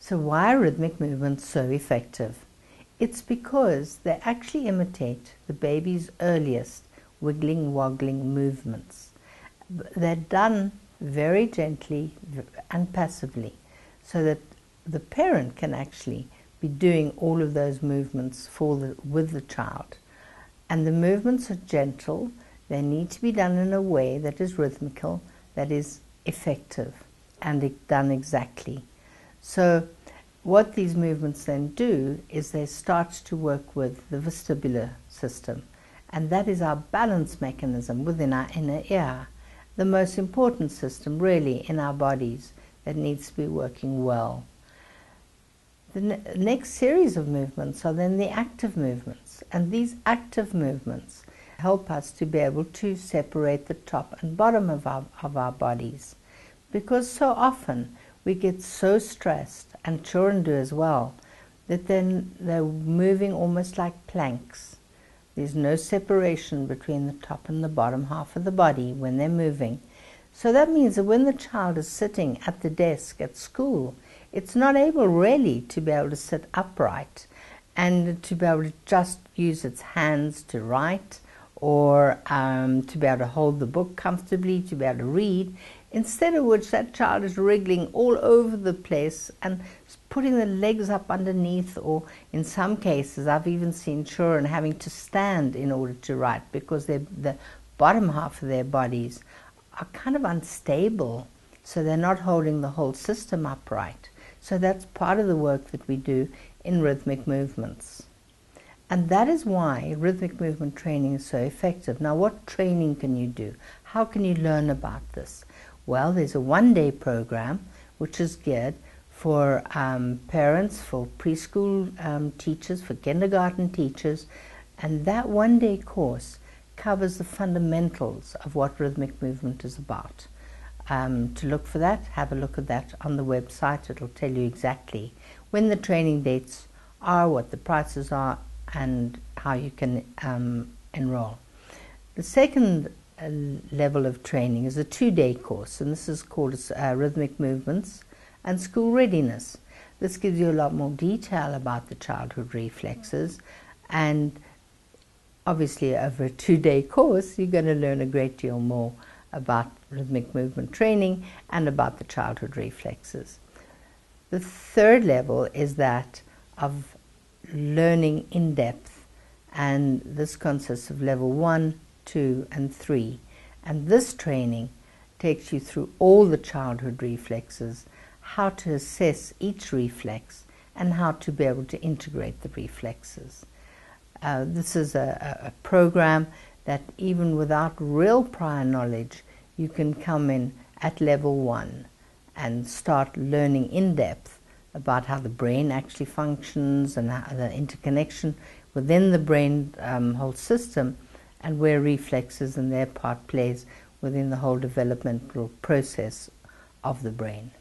So why are rhythmic movements so effective? It's because they actually imitate the baby's earliest wiggling, woggling movements. They're done very gently and passively, so that the parent can actually be doing all of those movements with the child. And the movements are gentle. They need to be done in a way that is rhythmical, that is effective, and done exactly. So what these movements then do is they start to work with the vestibular system, and that is our balance mechanism within our inner ear, the most important system really in our bodies that needs to be working well. The next series of movements are then the active movements, and these active movements help us to be able to separate the top and bottom of our bodies, because so often we get so stressed, and children do as well, that then they're moving almost like planks. There's no separation between the top and the bottom half of the body when they're moving. So that means that when the child is sitting at the desk at school, it's not able really to be able to sit upright and to be able to just use its hands to write, or to be able to hold the book comfortably, to be able to read, instead of which that child is wriggling all over the place and putting the legs up underneath, or in some cases I've even seen children having to stand in order to write because the bottom half of their bodies are kind of unstable, so they're not holding the whole system upright. So that's part of the work that we do in rhythmic movements. And that is why rhythmic movement training is so effective. Now, what training can you do? How can you learn about this? Well, there's a one-day program which is geared for parents, for preschool teachers, for kindergarten teachers, and that one-day course covers the fundamentals of what rhythmic movement is about. To look for that, have a look at that on the website. It'll tell you exactly when the training dates are, what the prices are, and how you can enroll. The second level of training is a 2-day course, and this is called Rhythmic Movements and School Readiness. This gives you a lot more detail about the childhood reflexes, and obviously over a 2-day course you're going to learn a great deal more about rhythmic movement training and about the childhood reflexes. The third level is that of learning in depth, and this consists of level 1, 2, and 3. And this training takes you through all the childhood reflexes, how to assess each reflex, and how to be able to integrate the reflexes. This is a program that even without real prior knowledge, you can come in at level 1 and start learning in depth about how the brain actually functions and how the interconnection within the brain whole system, and where reflexes and their part plays within the whole developmental process of the brain.